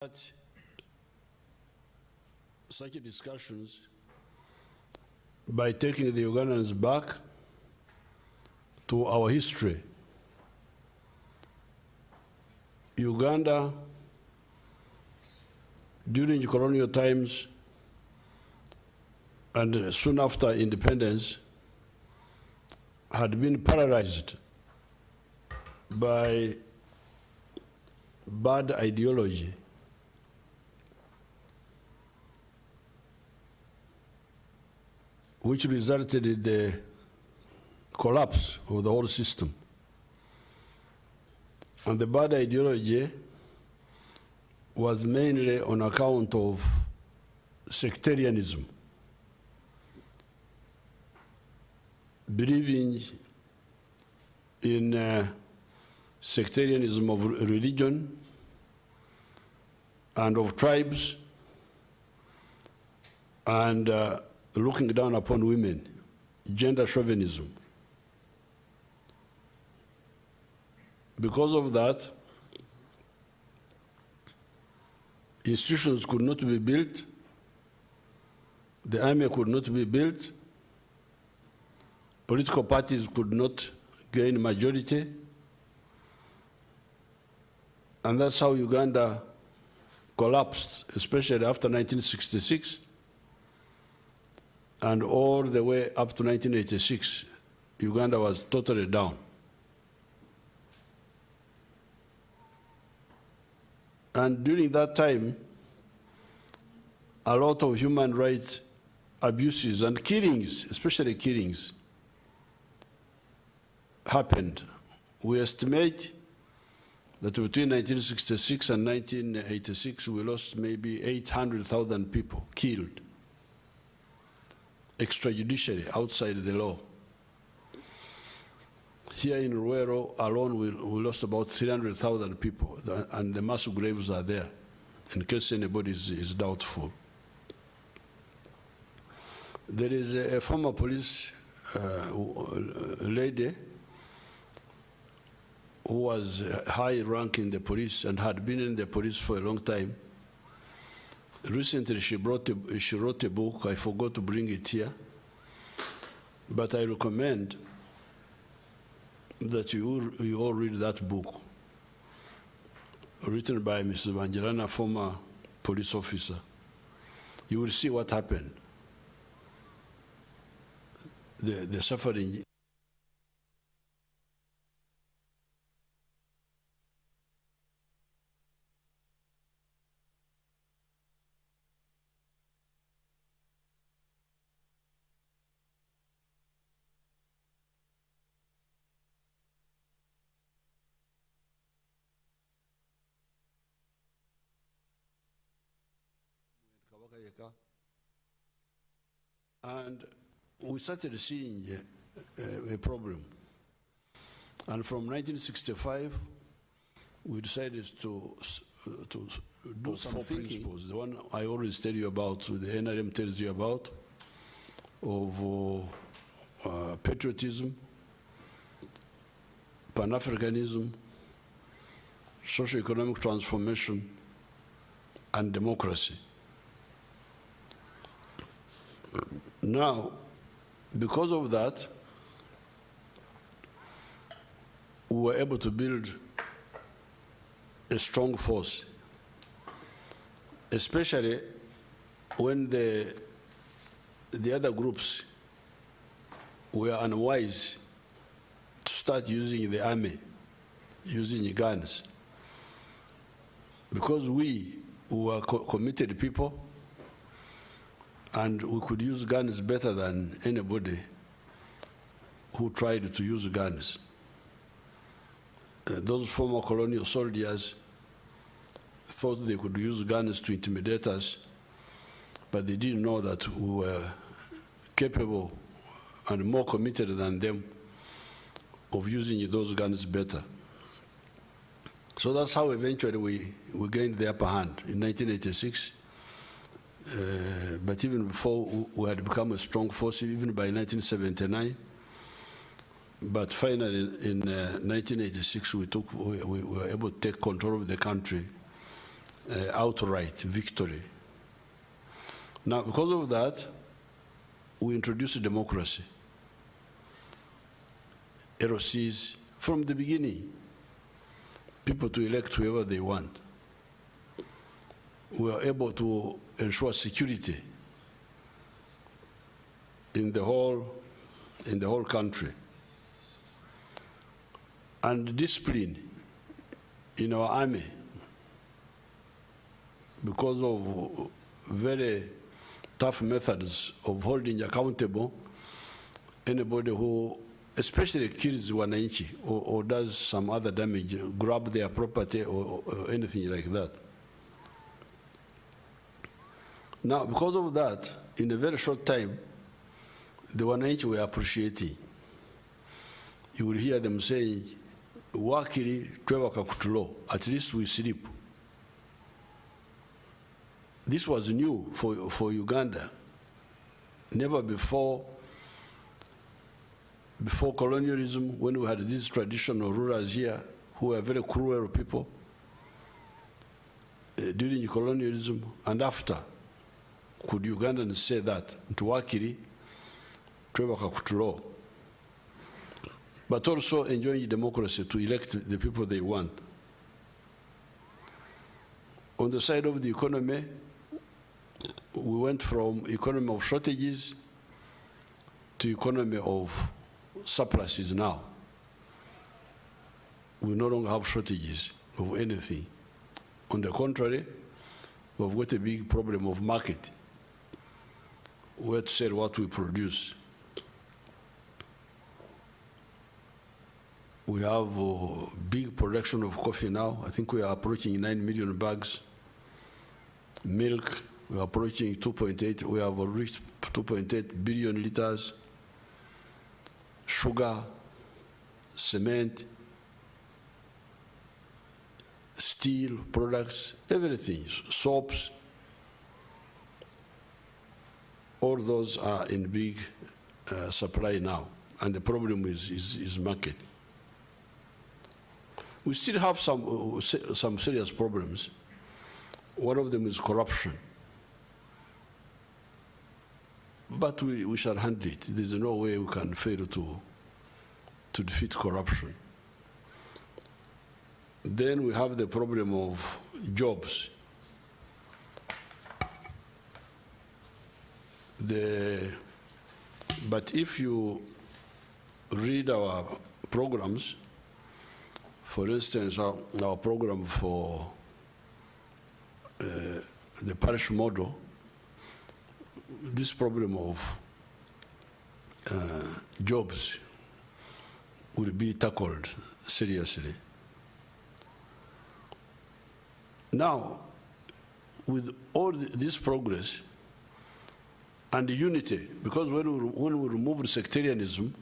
Such discussions by taking the Ugandans back to our history. Uganda, during colonial times and soon after independence, had been paralyzed by bad ideology. Which resulted in the collapse of the whole system. And the bad ideology was mainly on account of sectarianism, believing in sectarianism of religion and of tribes, and looking down upon women, gender chauvinism. Because of that, institutions could not be built, the army could not be built, political parties could not gain majority, and that's how Uganda collapsed, especially after 1966. And all the way up to 1986, Uganda was totally down. And during that time, a lot of human rights abuses and killings, especially killings, happened. We estimate that between 1966 and 1986, we lost maybe 800,000 people killed extrajudicially, outside the law. Here in Ruero alone, we lost about 300,000 people, and the mass graves are there, in case anybody is doubtful. There is a former police lady who was high rank in the police and had been in the police for a long time. Recently, she wrote a book. I forgot to bring it here, but I recommend that you all read that book, written by Mrs. Vangelana, former police officer. You will see what happened. The suffering. And we started seeing a problem. And from 1965, we decided to do some principles. The one I always tell you about, the NRM tells you about, of patriotism, Pan-Africanism, socio-economic transformation, and democracy. Now, because of that, we were able to build a strong force, especially when the other groups were unwise to start using the army, using guns. Because we were committed people, and we could use guns better than anybody who tried to use guns. Those former colonial soldiers thought they could use guns to intimidate us, but they didn't know that we were capable and more committed than them of using those guns better. So that's how eventually we gained the upper hand in 1986. But even before, we had become a strong force, even by 1979. But finally, in 1986, we were able to take control of the country outright victory. Now, because of that, we introduced democracy. LOCs, from the beginning, people to elect whoever they want. We are able to ensure security in the whole country, and discipline in our army because of very tough methods of holding accountable anybody who especially kills wananchi or does some other damage, grab their property or anything like that. Now, because of that, in a very short time, the wananchi were appreciating. You will hear them saying, "Wakili twebaka kutulo, at least we sleep." This was new for Uganda. Never before colonialism, when we had these traditional rulers here who were very cruel people, during colonialism and after, could Ugandans say that? Ntuwakiri twebaka kutulo. But also enjoying democracy to elect the people they want. On the side of the economy, we went from economy of shortages to economy of surpluses now. We no longer have shortages of anything. On the contrary, we've got a big problem of market, where to sell what we produce. We have a big production of coffee now. I think we are approaching 9 million bags. Milk, we are approaching 2.8. We have reached 2.8 billion liters. Sugar, cement, steel products, everything, soaps. All those are in big supply now, and the problem is market. We still have some serious problems. One of them is corruption. But we shall handle it. There's no way we can fail to defeat corruption. Then we have the problem of jobs. But if you read our programs, for instance, our program for the parish model, this problem of jobs will be tackled seriously. Now, with all this progress and the unity, because when we removed sectarianism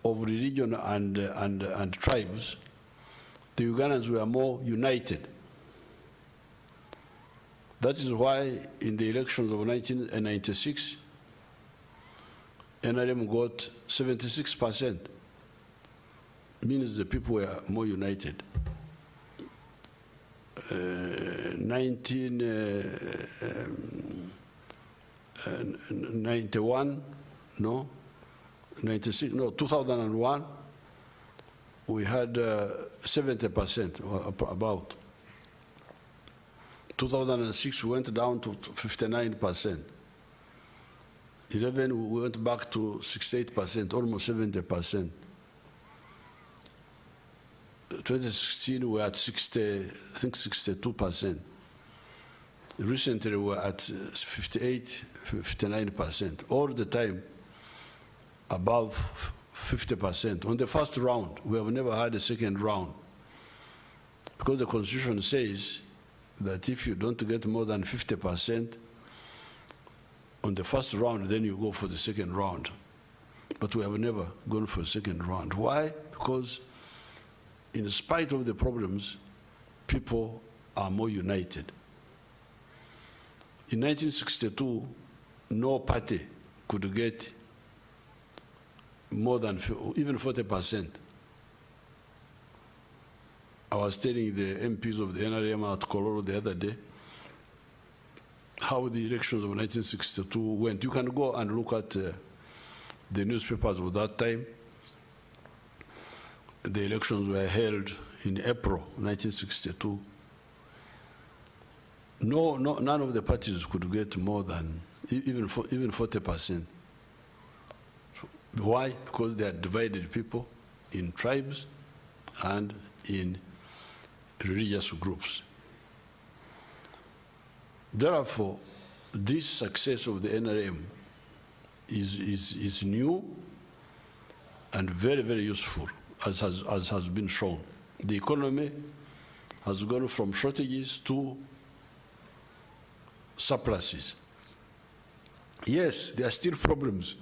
of religion and tribes, the Ugandans were more united. That is why in the elections of 1996, NRM got 76%, means the people were more united. 1991, no, 96, no, 2001, we had 70% about. 2006 we went down to 59%. 11 we went back to 68%, almost 70%. 2016 we were at 62%. Recently we were at 58, 59%. All the time above 50%. On the first round, we have never had a second round, because the Constitution says that if you don't get more than 50% on the first round, then you go for the second round. But we have never gone for a second round. Why? Because in spite of the problems, people are more united. In 1962, no party could get more than even 40% I was telling the MPs of the NRM at Kololo the other day how the elections of 1962 went. You can go and look at the newspapers of that time. The elections were held in April 1962. None of the parties could get more than even 40%. Why? Because they had divided people in tribes and in religious groups. Therefore, this success of the NRM is new and very, very useful, as has been shown. The economy has gone from shortages to surpluses. Yes, there are still problems,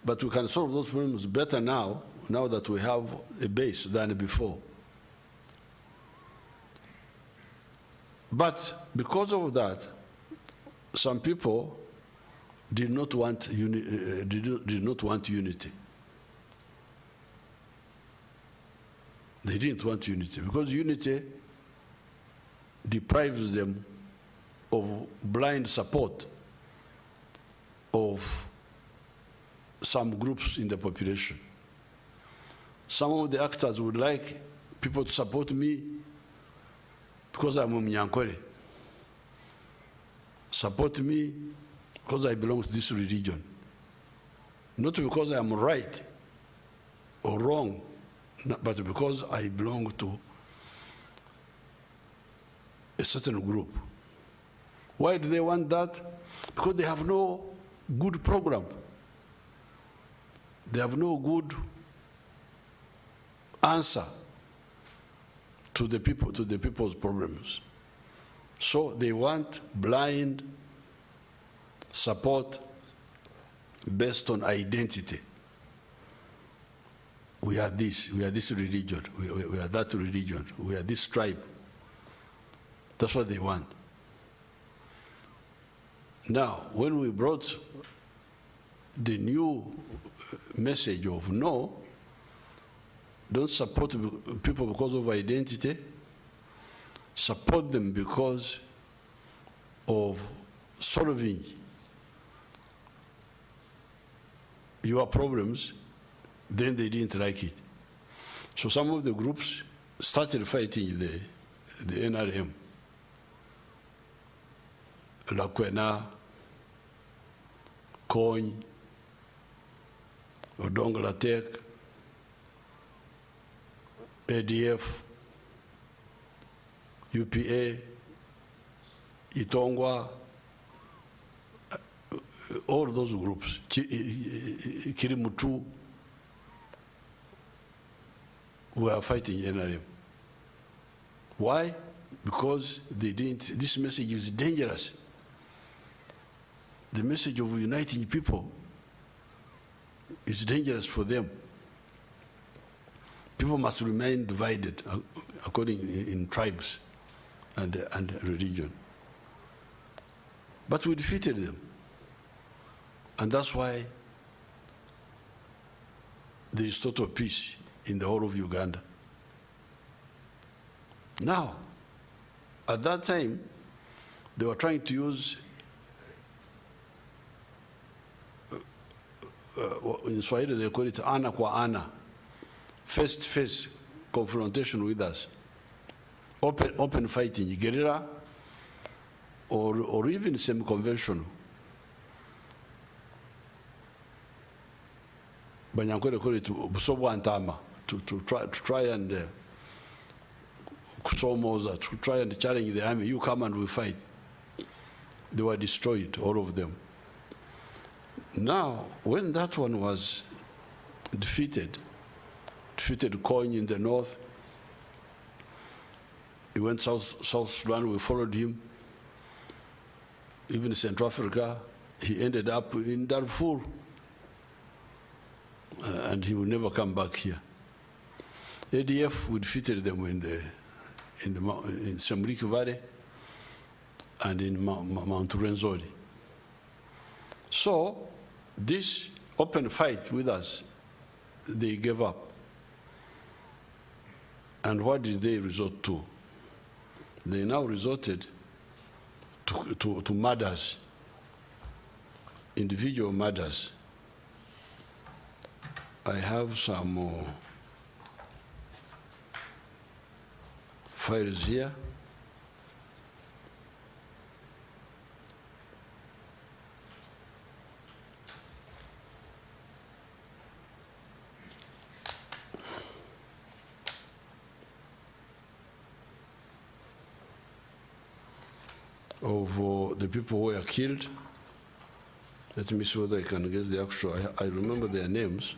but we can solve those problems better now that we have a base than before. But because of that, some people did not want unity. They didn't want unity because unity deprives them of blind support of some groups in the population. Some of the actors would like people to support me because I'm a Mnyankore. Support me because I belong to this religion. Not because I am right or wrong, but because I belong to a certain group. Why do they want that? Because they have no good program. They have no good answer to the people's problems. So they want blind support based on identity. We are this religion, we are that religion, we are this tribe. That's what they want. Now, when we brought the new message of no, don't support people because of identity, support them because of solving your problems, then they didn't like it. So some of the groups started fighting the NRM. Lakwena, Kony, Odongolatek, ADF, UPA, Itongwa, all those groups, Kirimutu, were fighting NRM. Why? Because they didn't, this message is dangerous. The message of uniting people is dangerous for them. People must remain divided according in tribes and religion. But we defeated them. And that's why there is total peace in the whole of Uganda. Now, at that time, they were trying to use in Swahili they call it ana kwa ana, face-to-face confrontation with us, open fighting, guerrilla, or even semi-conventional. Banyankole call it busobo antama, to try and to try and challenge the army. You come and we fight. They were destroyed, all of them. Now, when that one was defeated Kony in the north, he went South Sudan, we followed him. Even Central Africa, he ended up in Darfur. And he will never come back here. ADF, we defeated them in Semriki Valley and in Mount Rwenzori. So, this open fight with us, they gave up. And what did they resort to? They now resorted to murders, individual murders. I have some more files here. Of the people who were killed. Let me see whether I can get the actual, I remember their names.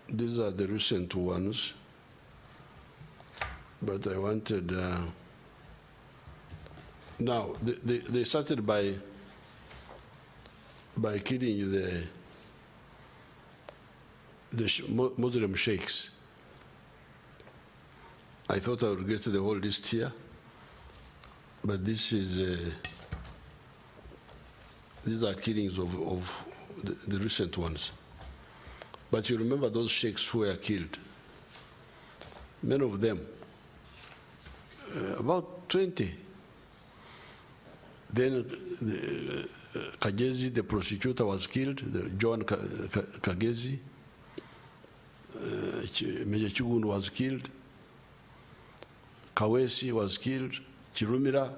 These are the recent ones, but I wanted, now, they started by killing the Muslim sheikhs. I thought I would get to the whole list here, but this is these are killings of the recent ones. But you remember those sheikhs who were killed? Many of them, about 20. Then Kagezi, the prosecutor, was killed, John Kagezi. Major Chugun was killed. Kawesi was killed. Chirumira,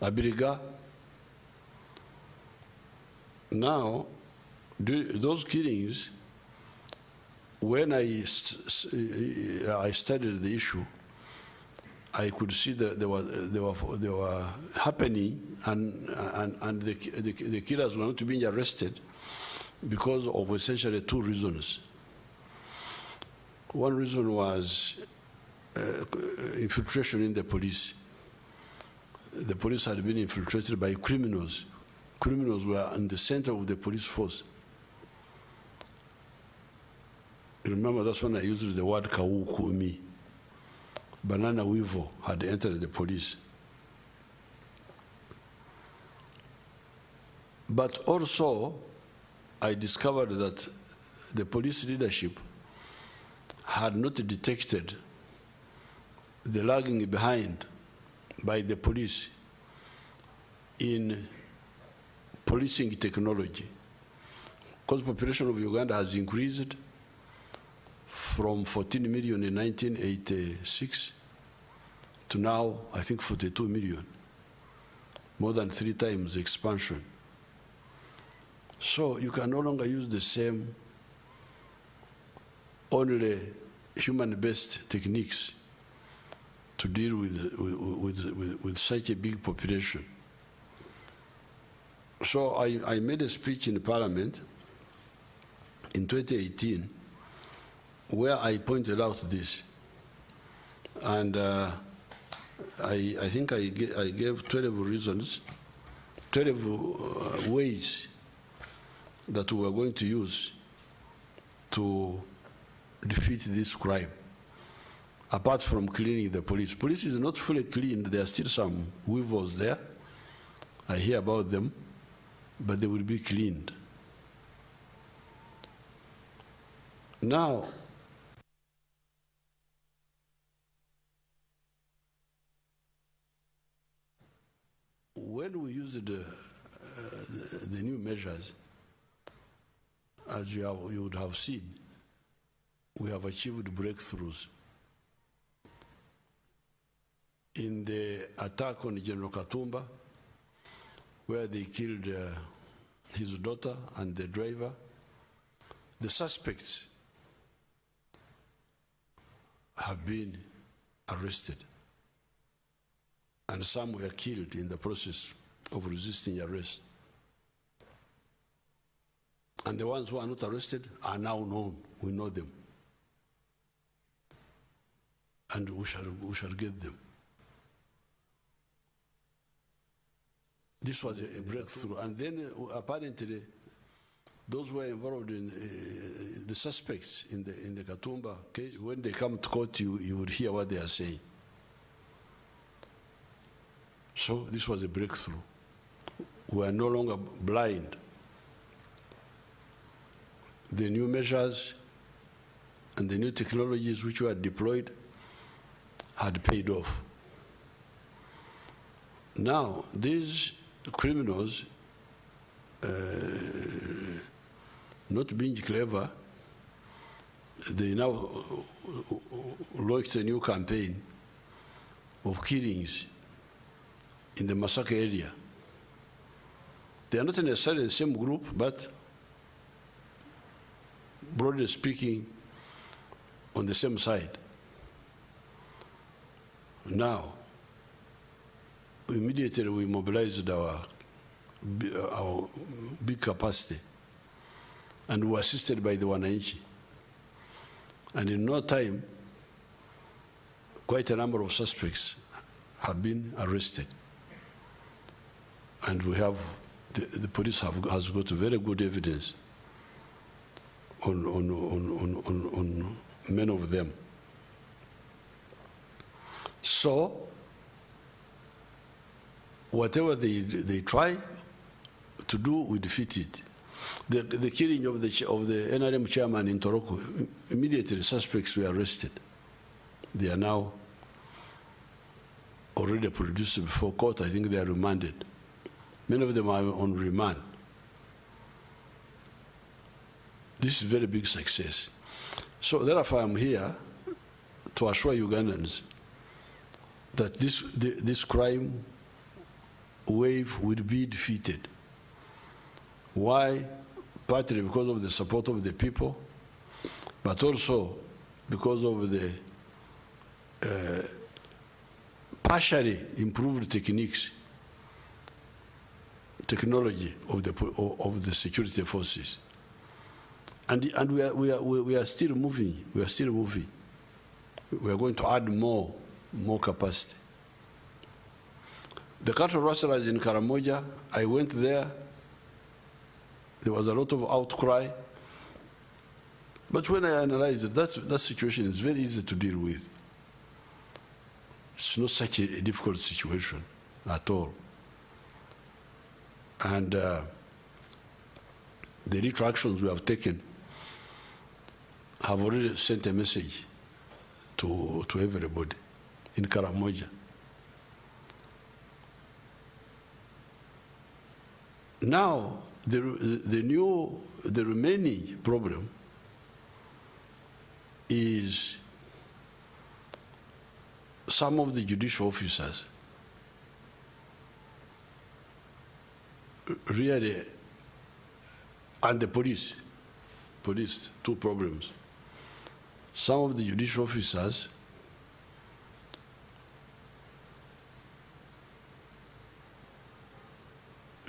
Abiriga. Now, those killings, when I studied the issue, I could see that they were happening, and the killers were not being arrested because of essentially two reasons. One reason was infiltration in the police. The police had been infiltrated by criminals. Criminals were in the center of the police force. Remember, that's when I used the word kawukumi. Banana weevil had entered the police. But also, I discovered that the police leadership had not detected the lagging behind by the police in policing technology. Because the population of Uganda has increased from 14 million in 1986 to now, I think, 42 million, more than 3 times the expansion. So you can no longer use the same only human-based techniques to deal with such a big population. So I made a speech in Parliament in 2018 where I pointed out this. And I think I gave 12 reasons, 12 ways that we are going to use to defeat this crime. Apart from cleaning the police. Police is not fully cleaned. There are still some weevils there. I hear about them, but they will be cleaned. Now, when we use the new measures, as you would have seen, we have achieved breakthroughs. In the attack on General Katumba, where they killed his daughter and the driver, the suspects have been arrested, and some were killed in the process of resisting arrest. And the ones who are not arrested are now known. We know them. And we shall get them. This was a breakthrough. And then apparently, those who were involved in the suspects in the Katumba case, when they come to court, you would hear what they are saying. So this was a breakthrough. We are no longer blind. The new measures and the new technologies which were deployed had paid off. Now, these criminals, not being clever, they now launched a new campaign of killings in the massacre area. They are not necessarily the same group, but broadly speaking, on the same side. Now, immediately we mobilized our big capacity, and we were assisted by the Wananchi. And in no time, quite a number of suspects have been arrested. And we have, the police has got very good evidence on many of them. So, whatever they try to do, we defeat it. The killing of the NRM chairman in Toroko, immediately suspects were arrested. They are now already produced before court. I think they are remanded. Many of them are on remand. This is a very big success. So therefore I'm here to assure Ugandans that this crime wave will be defeated. Why? Partly because of the support of the people, but also because of the partially improved technology of the security forces. And we are still moving. We are still moving. We are going to add more capacity. The cattle rustlers in Karamoja, I went there. There was a lot of outcry. But when I analyzed it, that situation is very easy to deal with. It's not such a difficult situation at all. And the retractions we have taken have already sent a message to everybody in Karamoja. Now, the remaining problem is some of the judicial officers really, and the police, two problems. Some of the judicial officers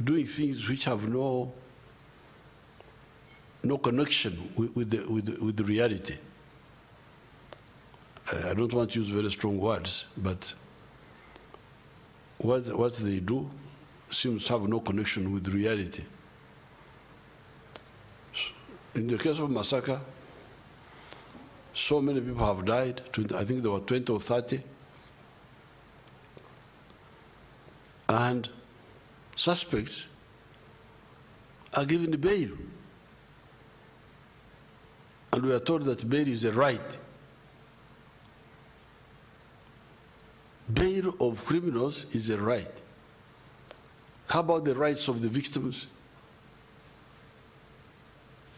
doing things which have no connection with the reality. I don't want to use very strong words, but what they do seems to have no connection with reality. In the case of massacre, so many people have died. I think there were 20 or 30. And suspects are given bail. And we are told that bail is a right. Bail of criminals is a right. How about the rights of the victims?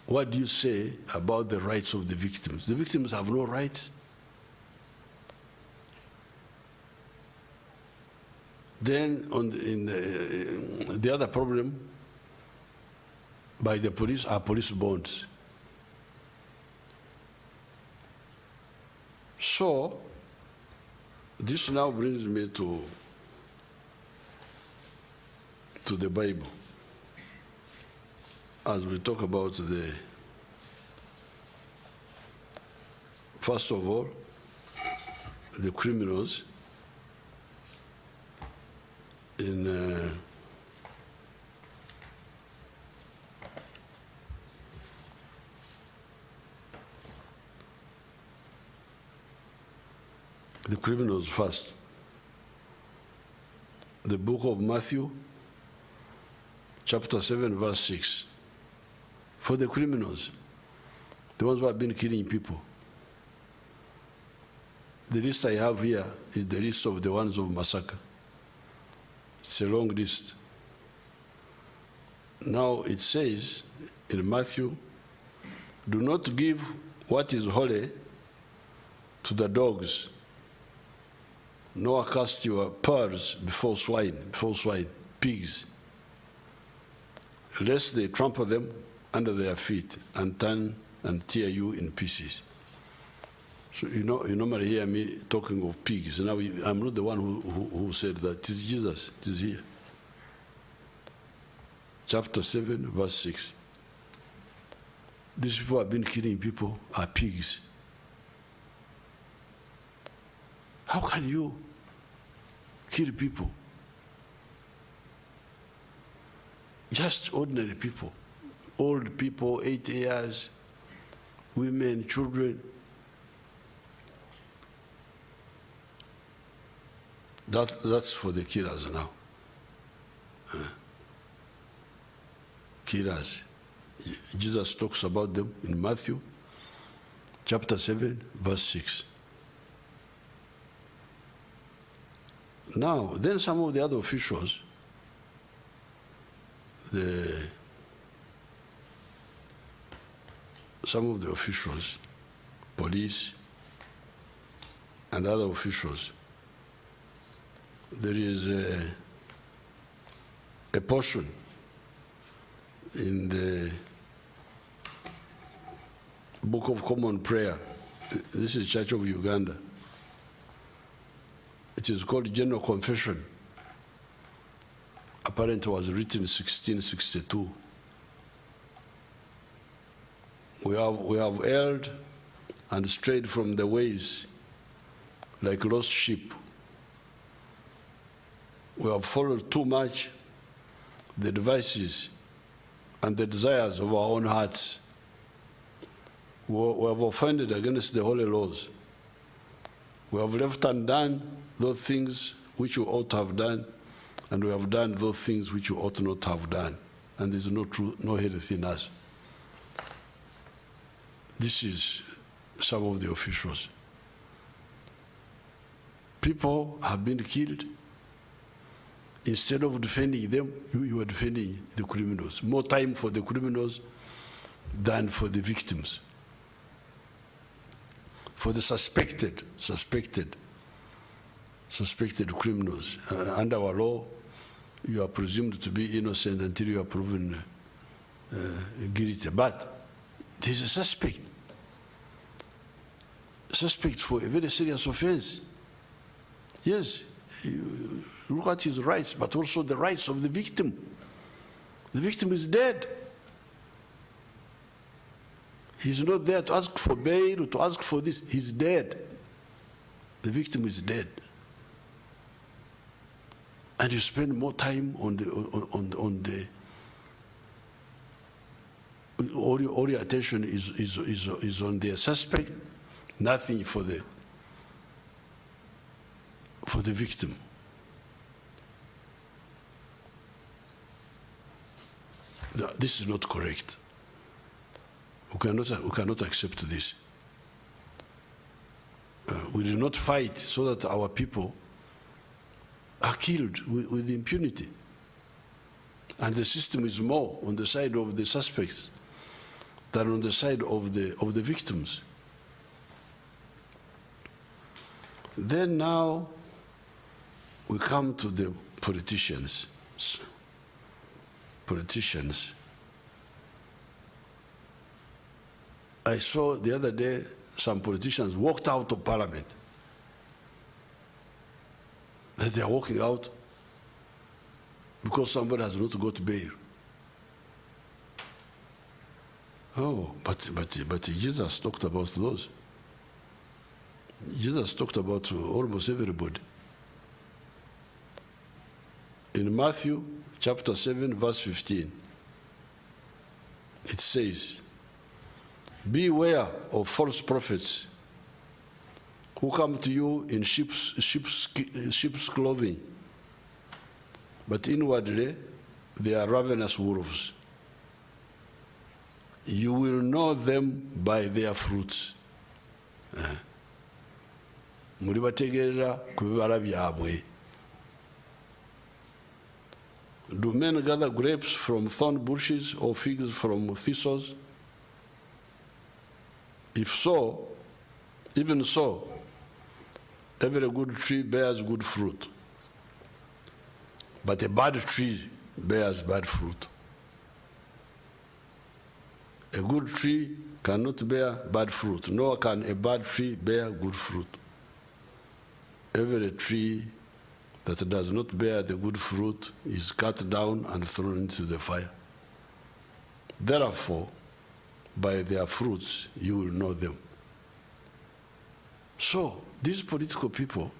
What do you say about the rights of the victims? The victims have no rights. Then the other problem by the police are police bonds. So this now brings me to the Bible. As we talk about first of all, the criminals in the criminals first. the book of Matthew, chapter 7, verse 6. For the criminals, the ones who have been killing people. The list I have here is the list of the ones of massacre. It's a long list. Now it says in Matthew, do not give what is holy to the dogs, nor cast your pearls before swine, pigs, lest they trample them under their feet and turn and tear you in pieces. So you normally hear me talking of pigs. Now I'm not the one who said that. It is Jesus. It is here. Chapter 7, verse 6. These people who have been killing people are pigs. How can you kill people? Just ordinary people. Old people, 8 years, women, children. That's for the killers now. Killers. Jesus talks about them in Matthew chapter 7, verse 6. Now, then some of the other officials, police, and other officials, there is a portion in the Book of Common Prayer. This is Church of Uganda. It is called General Confession. Apparently it was written in 1662. We have erred and strayed from the ways like lost sheep. We have followed too much the devices and the desires of our own hearts. We have offended against the holy laws. We have left undone those things which we ought to have done, and we have done those things which we ought not to have done. And there's no health in us. This is some of the officials. People have been killed. Instead of defending them, you are defending the criminals. More time for the criminals than for the victims. For the suspected criminals. Under our law, you are presumed to be innocent until you are proven guilty. But there's a suspect for a very serious offense. Yes, look at his rights, but also the rights of the victim. The victim is dead. He's not there to ask for bail or to ask for this. He's dead. The victim is dead. And you spend more time on all your attention is on the suspect, nothing for the victim. This is not correct. We cannot accept this. We do not fight so that our people are killed with impunity. And the system is more on the side of the suspects than on the side of the victims. Then now we come to the politicians. I saw the other day some politicians walked out of parliament. That they are walking out because somebody has not got bail. Oh, but Jesus talked about those. Jesus talked about almost everybody. In Matthew chapter 7, verse 15, it says, beware of false prophets who come to you in sheep's clothing, but inwardly they are ravenous wolves. You will know them by their fruits. Mulibategerera ku bibala byabwe. Do men gather grapes from thorn bushes or figs from thistles? If so, even so, every good tree bears good fruit, but a bad tree bears bad fruit. A good tree cannot bear bad fruit, nor can a bad tree bear good fruit. Every tree that does not bear the good fruit is cut down and thrown into the fire. Therefore, by their fruits you will know them. So, these political people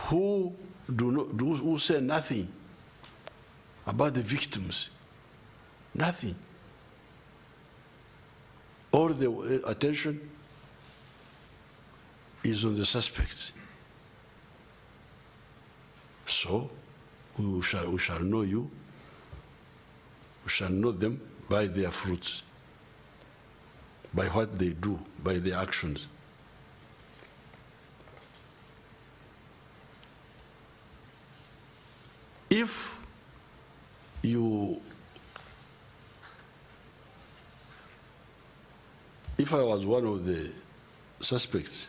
who who say nothing about the victims, nothing. All the attention is on the suspects. So, we shall know you, we shall know them by their fruits, by what they do, by their actions. If I was one of the suspects,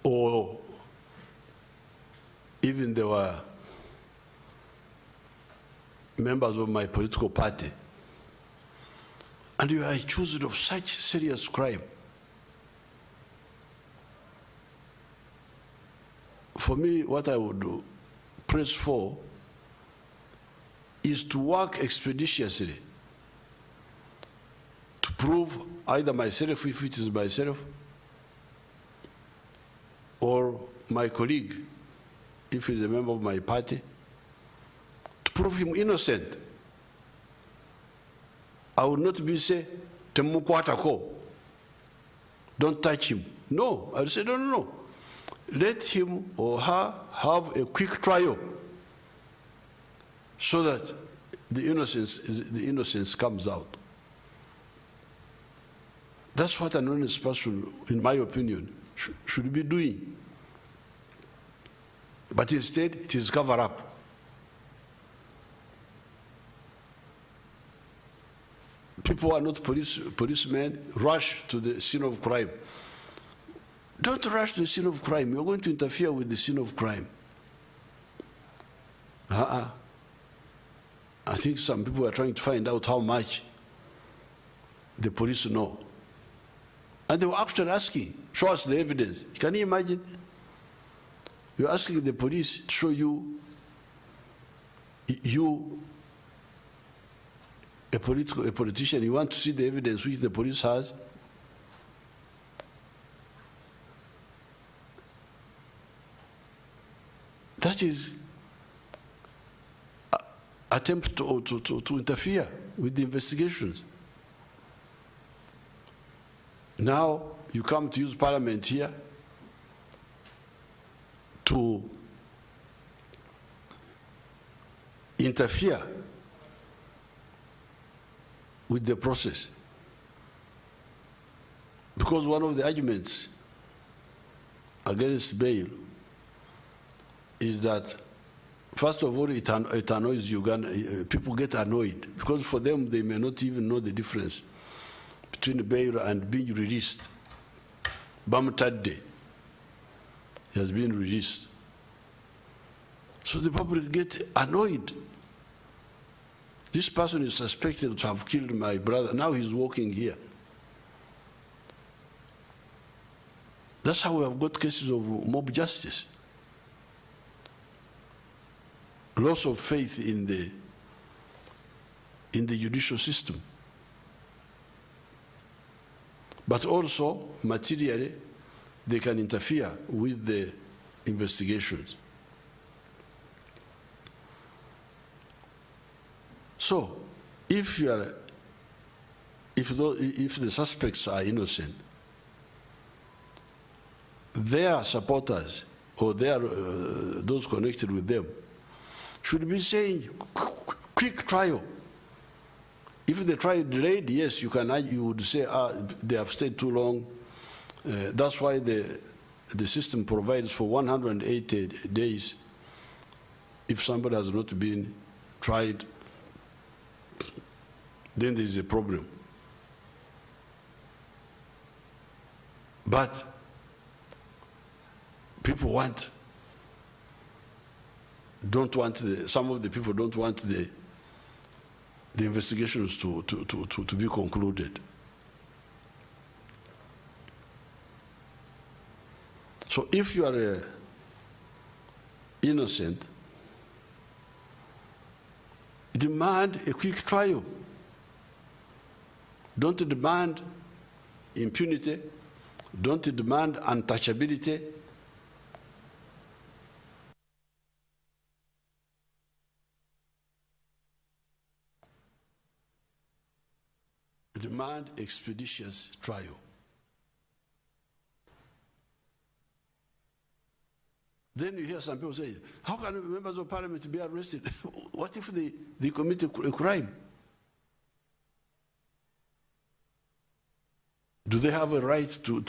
or even there were members of my political party, and you are accused of such serious crime, for me, what I would press for is to work expeditiously to prove either myself, if it is myself, or my colleague, if he's a member of my party, to prove him innocent. I will not be say, Temukwatako, don't touch him. No, I will say, no. Let him or her have a quick trial so that the innocence comes out. That's what an honest person, in my opinion, should be doing. But instead, it is cover up. People are not policemen, rush to the scene of crime. Don't rush to the scene of crime. You're going to interfere with the scene of crime. I think some people are trying to find out how much the police know. And they were actually asking, show us the evidence. Can you imagine? You're asking the police to show you a politician, you want to see the evidence which the police has. That is attempt to interfere with the investigations. Now you come to use parliament here to interfere with the process. Because one of the arguments against bail is that, first of all, it annoys Uganda. People get annoyed because for them, they may not even know the difference between bail and being released. Bamutadde has been released. So the public get annoyed. This person is suspected to have killed my brother. Now he's walking here. That's how we have got cases of mob justice. Loss of faith in the judicial system. But also, materially, they can interfere with the investigations. So, if the suspects are innocent, their supporters or those connected with them should be saying, quick trial. If the trial delayed, yes, you would say, they have stayed too long. That's why the system provides for 180 days if somebody has not been tried, then there is a problem. But people some of the people don't want the investigations to be concluded. So if you are innocent, demand a quick trial. Don't demand impunity. Don't demand untouchability. Demand expeditious trial. Then you hear some people say, how can members of parliament be arrested? What if they commit a crime? Do they have a right to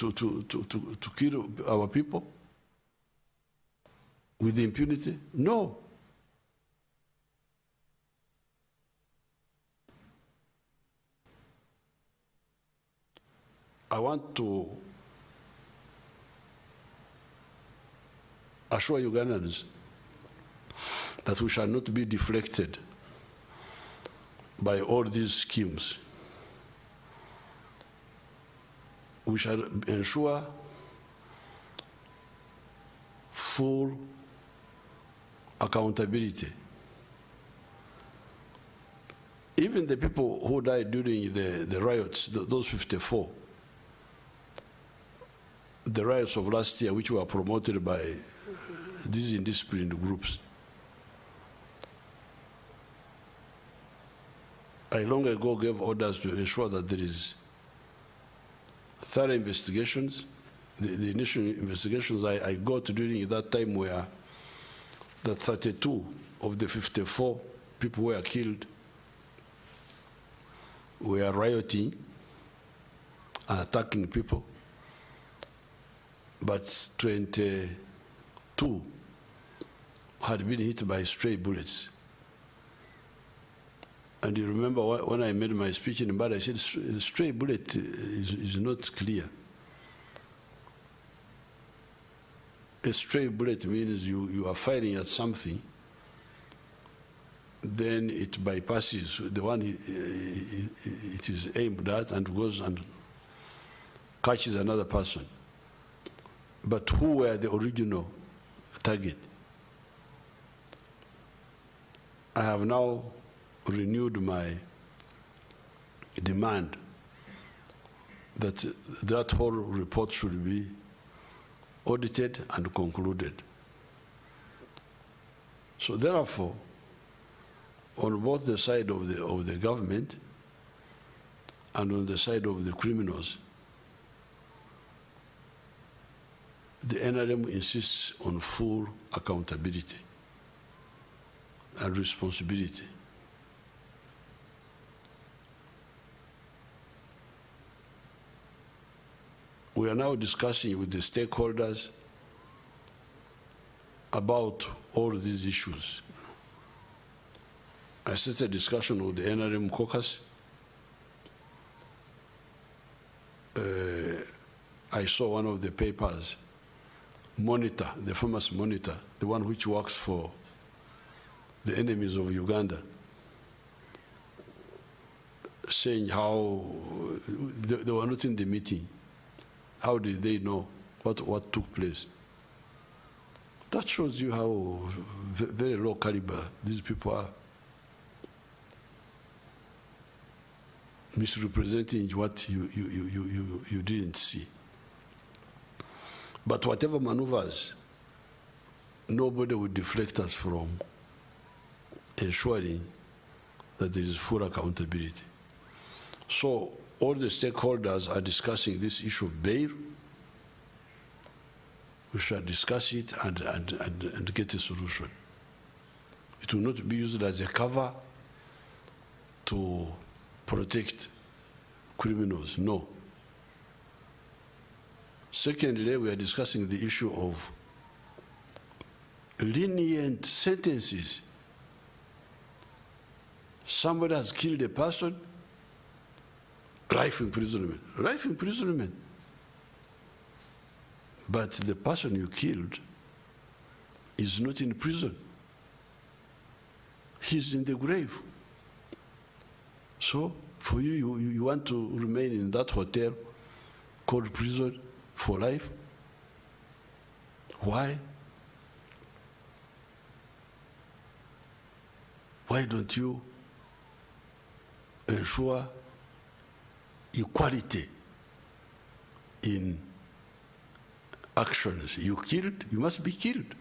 kill our people with impunity? No. I want to assure Ugandans that we shall not be deflected by all these schemes. We shall ensure full accountability. Even the people who died during the riots, those 54, the riots of last year, which were promoted by these indisciplined groups, I long ago gave orders to ensure that there is thorough investigations. The initial investigations I got during that time were that 32 of the 54 people who were killed were rioting and attacking people, but 22 had been hit by stray bullets. And you remember when I made my speech in Mbada, I said, stray bullet is not clear. A stray bullet means you are firing at something, then it bypasses the one it is aimed at and goes and catches another person. But who were the original target? I have now renewed my demand that that whole report should be audited and concluded. So therefore, on both the side of the government and on the side of the criminals, the NRM insists on full accountability and responsibility. We are now discussing with the stakeholders about all these issues. I started a discussion with the NRM caucus. I saw one of the papers, Monitor, the famous Monitor, the one which works for the enemies of Uganda, saying how they were not in the meeting. How did they know what took place? That shows you how very low caliber these people are, misrepresenting what you didn't see. But whatever maneuvers, nobody would deflect us from ensuring that there is full accountability. So all the stakeholders are discussing this issue of bail. We shall discuss it and get a solution. It will not be used as a cover to protect criminals, no. Secondly, we are discussing the issue of lenient sentences. Somebody has killed a person, life imprisonment. Life imprisonment. But the person you killed is not in prison. He's in the grave. So for you want to remain in that hotel called prison for life? Why? Why don't you ensure equality in actions? You killed, you must be killed.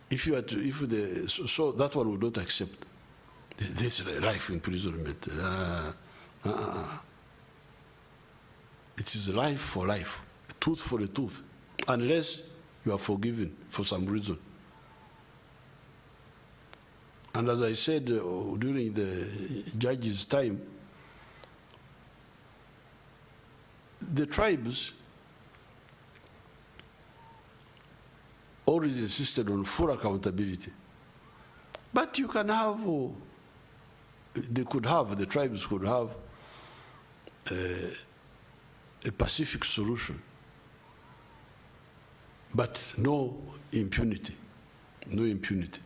If you are to, so that one would not accept. This is life imprisonment. It is life for life, tooth for a tooth, unless you are forgiven for some reason. And as I said during the judge's time, the tribes always insisted on full accountability. But you can have, the tribes could have a pacific solution, but no impunity, no impunity.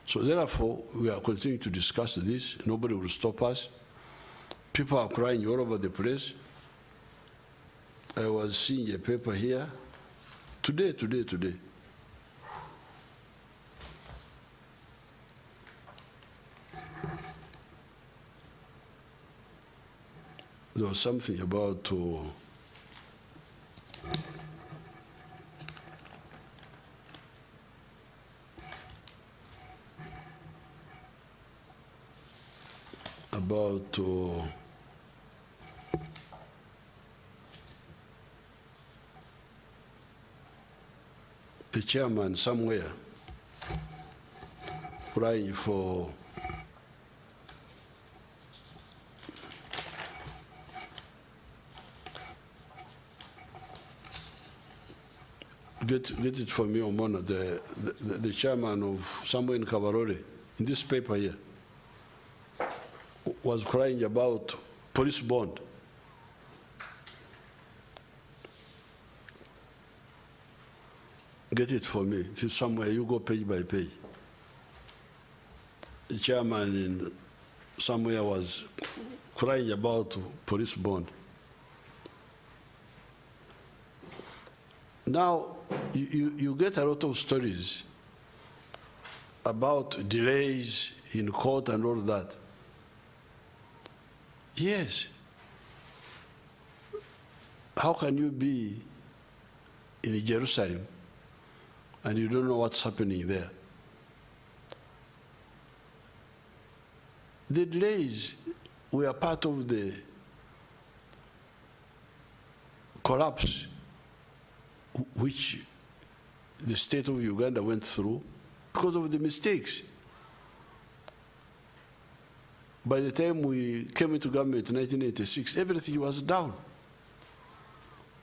So therefore, we are continuing to discuss this. Nobody will stop us. People are crying all over the place. I was seeing a paper here today. There was something about the chairman somewhere crying for get it for me, Omona, the chairman of somewhere in Kabarore, in this paper here, was crying about police bond. Get it for me. It is somewhere, you go page by page. The chairman in somewhere was crying about police bond. Now, you get a lot of stories about delays in court and all that. Yes. How can you be in Jerusalem and you don't know what's happening there? The delays were part of the collapse which the state of Uganda went through because of the mistakes. By the time we came into government in 1986, everything was down.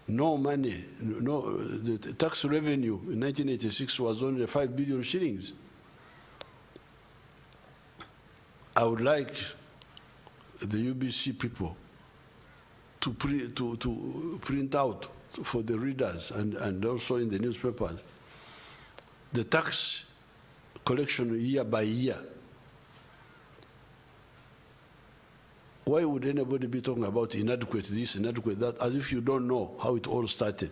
No money, the tax revenue in 1986 was only 5 billion shillings. I would like the UBC people to print out for the readers and also in the newspapers the tax collection year by year. Why would anybody be talking about inadequate this, inadequate that, as if you don't know how it all started?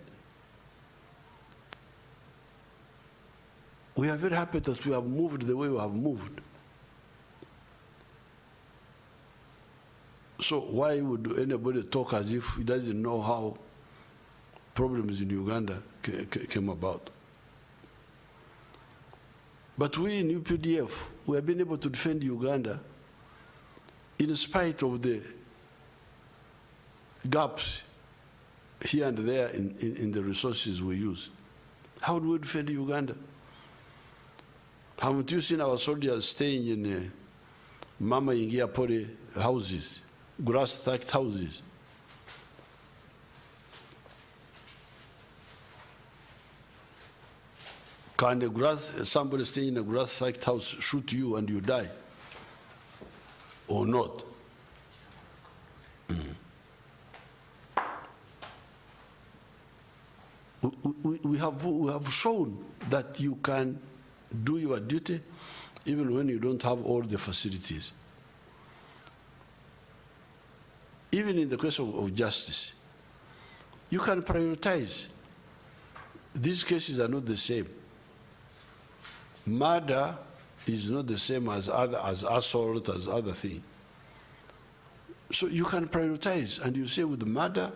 We are very happy that we have moved the way we have moved. So why would anybody talk as if he doesn't know how problems in Uganda came about? But we in UPDF, we have been able to defend Uganda in spite of the gaps here and there in the resources we use. How do we defend Uganda? Haven't you seen our soldiers staying in Mama Ingia Pori houses, grass-thatched houses? Can somebody staying in a grass-thatched house shoot you and you die? Or not? We have shown that you can do your duty even when you don't have all the facilities. Even in the question of justice, you can prioritize. These cases are not the same. Murder is not the same as assault, as other things. So you can prioritize, and you say with murder,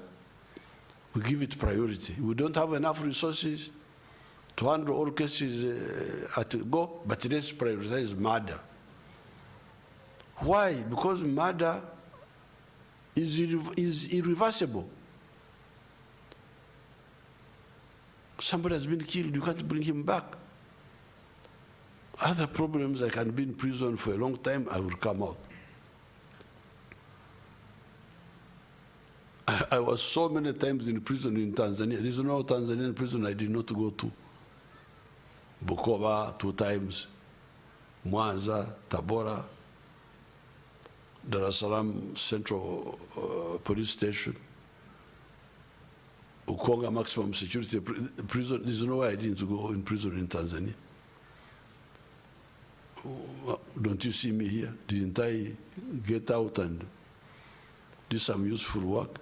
we give it priority. We don't have enough resources to handle all cases at a go, but let's prioritize murder. Why? Because murder is irreversible. Somebody has been killed, you can't bring him back. Other problems, I can be in prison for a long time, I will come out. I was so many times in prison in Tanzania. There's no Tanzanian prison I did not go to. Bukoba 2 times, Mwanza, Tabora, Dar es Salaam Central Police Station, Ukonga Maximum Security Prison. There's no way I didn't go in prison in Tanzania. Don't you see me here? Didn't I get out and do some useful work?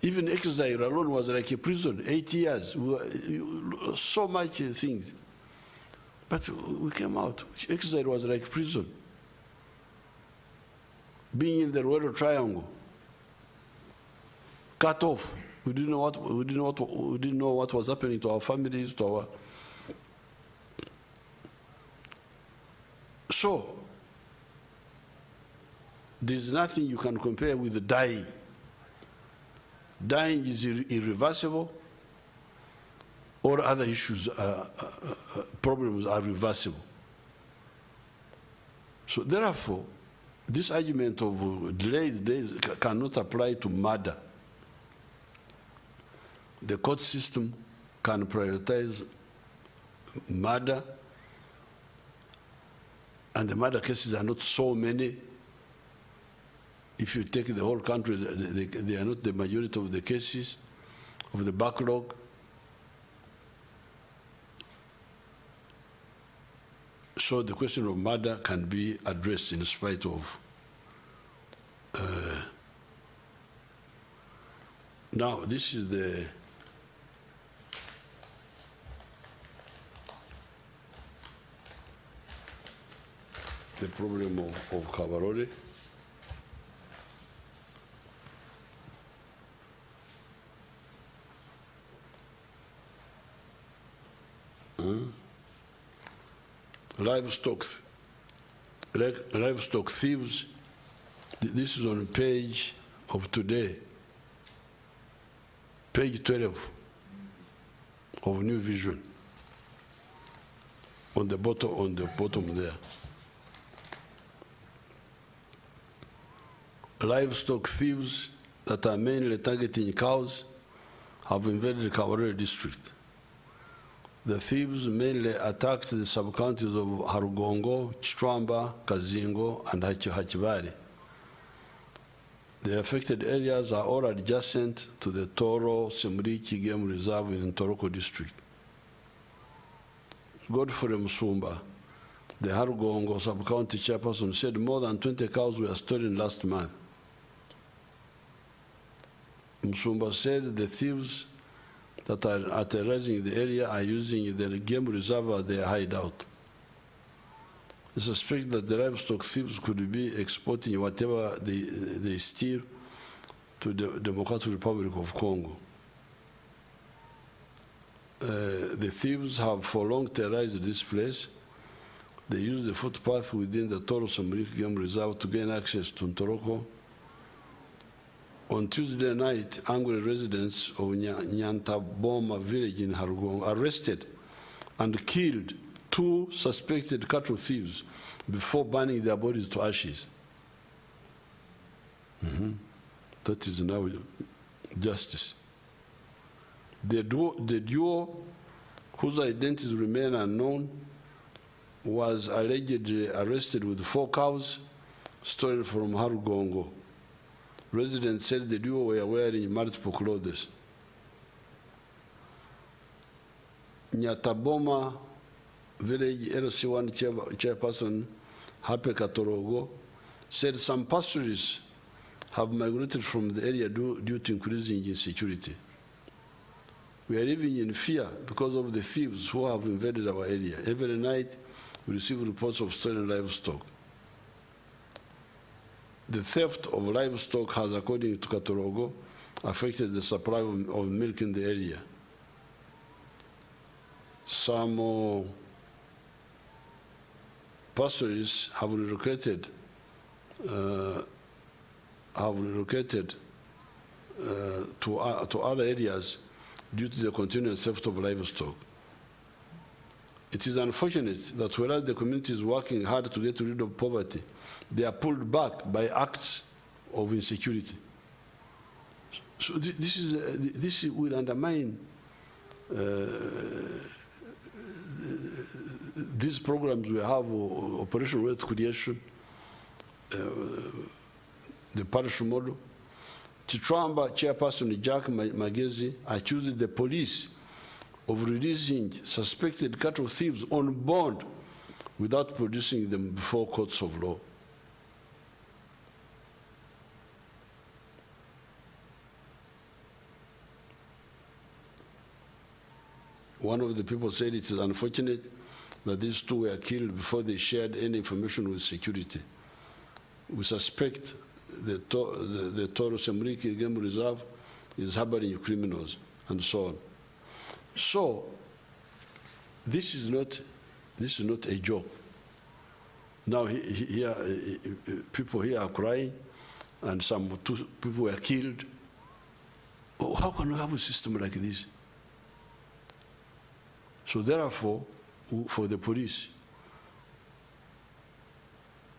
Even exile alone was like a prison, 8 years, so much things. But we came out. Exile was like prison. Being in the Royal Triangle, cut off. We didn't know what was happening to our families, to our. So there's nothing you can compare with the dying. Dying is irreversible, or other issues, problems are reversible. So therefore, this argument of delayed days cannot apply to murder. The court system can prioritize murder, and the murder cases are not so many. If you take the whole country, they are not the majority of the cases, of the backlog. So the question of murder can be addressed in spite of. Now, this is the problem of Kabarore. Livestock thieves. This is on page of today, page 12 of New Vision. On the bottom there. Livestock thieves that are mainly targeting cows have invaded Kabarore district. The thieves mainly attacked the sub-counties of Harugongo, Chitwamba, Kazingo, and Hachibari. The affected areas are all adjacent to the Toro Semrichi Game Reserve in Toroko district. Godfrey Musumba, the Harugongo sub-county chairperson, said more than 20 cows were stolen last month. Musumba said the thieves that are terrorizing the area are using the game reserve as their hideout. They suspect that the livestock thieves could be exporting whatever they steal to the Democratic Republic of Congo. The thieves have for long terrorized this place. They use the footpath within the Toro Samrik Game Reserve to gain access to Ntoroko. On Tuesday night, angry residents of Nyantaboma village in Harugongo arrested and killed 2 suspected cattle thieves before burning their bodies to ashes. That is now justice. The duo, whose identities remain unknown, was allegedly arrested with 4 cows stolen from Harugongo. Residents said the duo were wearing multiple clothes. Nyataboma village LC1 chairperson Hape Katorogo said some pastoralists have migrated from the area due to increasing insecurity. We are living in fear because of the thieves who have invaded our area. Every night we receive reports of stolen livestock. The theft of livestock has, according to Katorogo, affected the supply of milk in the area. Some pastoralists have relocated to other areas due to the continuous theft of livestock. It is unfortunate that whereas the community is working hard to get rid of poverty, they are pulled back by acts of insecurity. So this will undermine these programs we have, Operation Wealth Creation, the parish model. Chitramba chairperson Jack Magezi accused the police of releasing suspected cattle thieves on bond without producing them before courts of law. One of the people said it is unfortunate that these 2 were killed before they shared any information with security. We suspect the Toro Semriki Game Reserve is harboring criminals and so on. So this is not a joke. Now here, people here are crying, and 2 people were killed. Oh, how can we have a system like this? So therefore, for the police,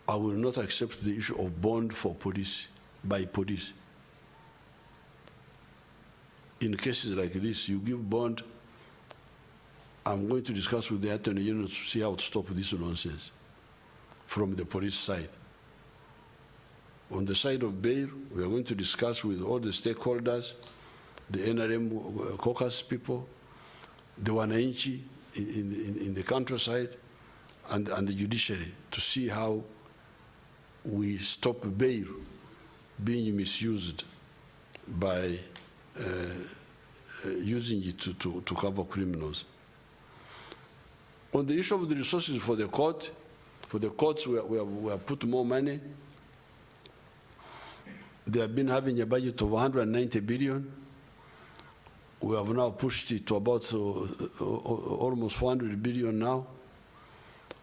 I will not accept the issue of bond for police, by police. In cases like this, you give bond. I'm going to discuss with the Attorney General to see how to stop this nonsense from the police side. On the side of bail, we are going to discuss with all the stakeholders, the NRM caucus people, the wananchi in the countryside, and the judiciary, to see how we stop bail being misused by using it to cover criminals. On the issue of the resources for the courts, we have put more money. They have been having a budget of 190 billion. We have now pushed it to about almost 400 billion now,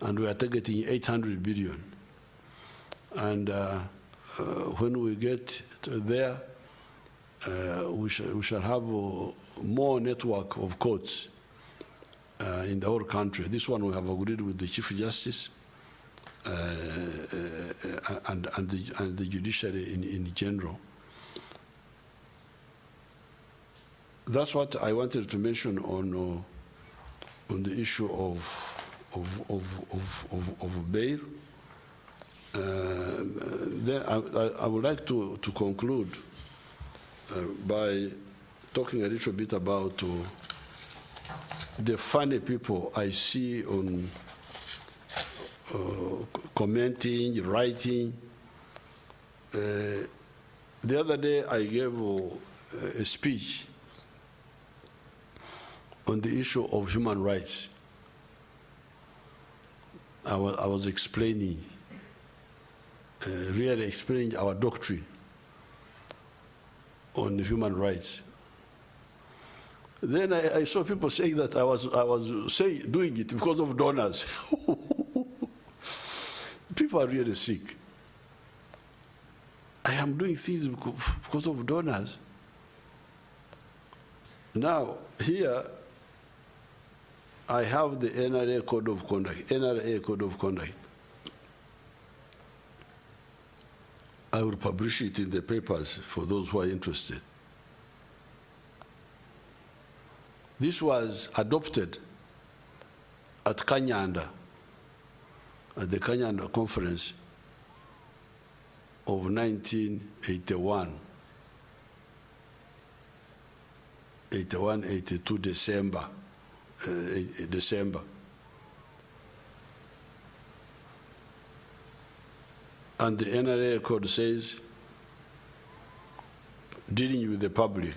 and we are targeting 800 billion. And when we get there, we shall have more network of courts in the whole country. This one we have agreed with the Chief Justice and the judiciary in general. That's what I wanted to mention on the issue of bail. Then I would like to conclude by talking a little bit about the funny people I see on commenting, writing. The other day I gave a speech on the issue of human rights. I was explaining, really explaining our doctrine on the human rights. Then I saw people saying that I was doing it because of donors. People are really sick. I am doing things because of donors. Now, here, I have the NRA Code of Conduct, NRA Code of Conduct. I will publish it in the papers for those who are interested. This was adopted at Kanyanda, at the Kanyanda Conference of 1981, 82 December. And the NRA code says, dealing with the public,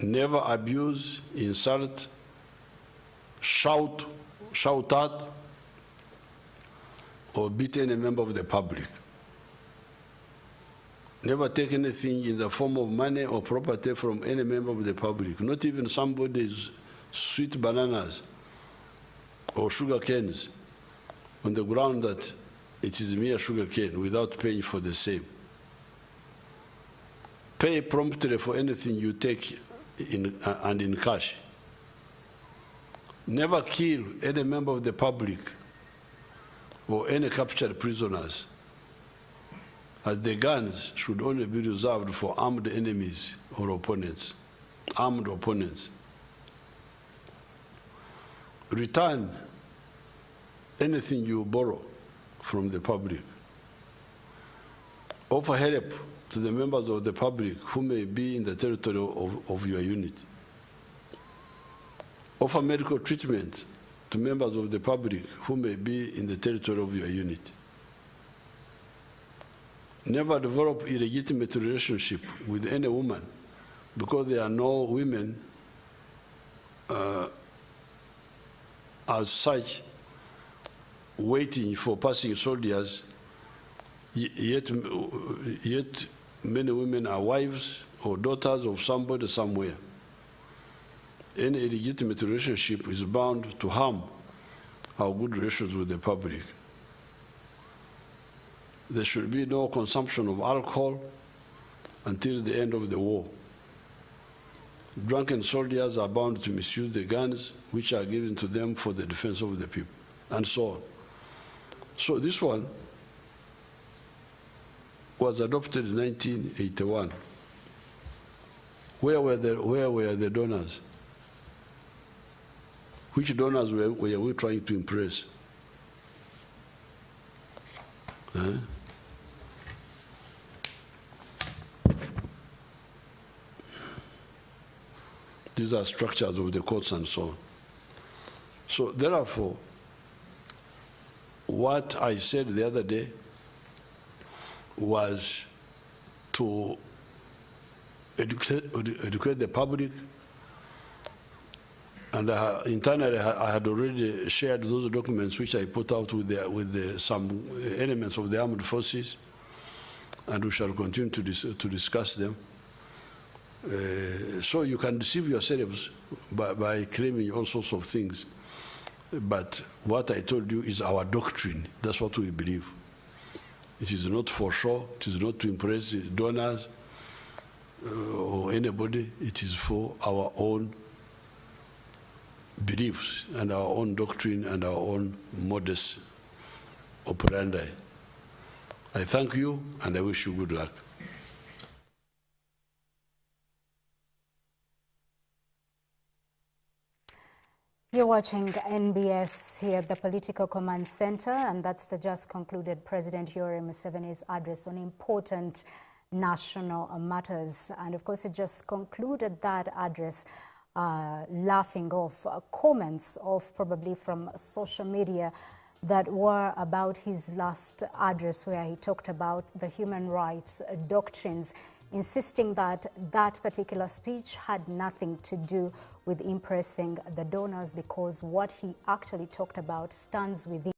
never abuse, insult, shout at, or beat any member of the public. Never take anything in the form of money or property from any member of the public, not even somebody's sweet bananas or sugar canes, on the ground that it is mere sugar cane without paying for the same. Pay promptly for anything you take and in cash. Never kill any member of the public or any captured prisoners, as the guns should only be reserved for armed enemies or opponents, armed opponents. Return anything you borrow from the public. Offer help to the members of the public who may be in the territory of your unit. Offer medical treatment to members of the public who may be in the territory of your unit. Never develop illegitimate relationship with any woman, because there are no women as such waiting for passing soldiers, yet many women are wives or daughters of somebody somewhere. Any illegitimate relationship is bound to harm our good relations with the public. There should be no consumption of alcohol until the end of the war. Drunken soldiers are bound to misuse the guns which are given to them for the defense of the people, and so on. So this one was adopted in 1981. Where were the donors? Which donors were we trying to impress? These are structures of the courts and so on. So therefore, what I said the other day was to educate the public, and internally I had already shared those documents which I put out with some elements of the armed forces, and we shall continue to discuss them. So you can deceive yourselves by claiming all sorts of things. But what I told you is our doctrine. That's what we believe. It is not for show. It is not to impress donors or anybody. It is for our own beliefs and our own doctrine and our own modus operandi. I thank you and I wish you good luck. You're watching NBS here at the Political Command Center, and that's the just concluded President Yoweri Museveni's address on important national matters. And of course, it just concluded that address laughing off comments probably from social media that were about his last address, where he talked about the human rights doctrines, insisting that that particular speech had nothing to do with impressing the donors, because what he actually talked about stands within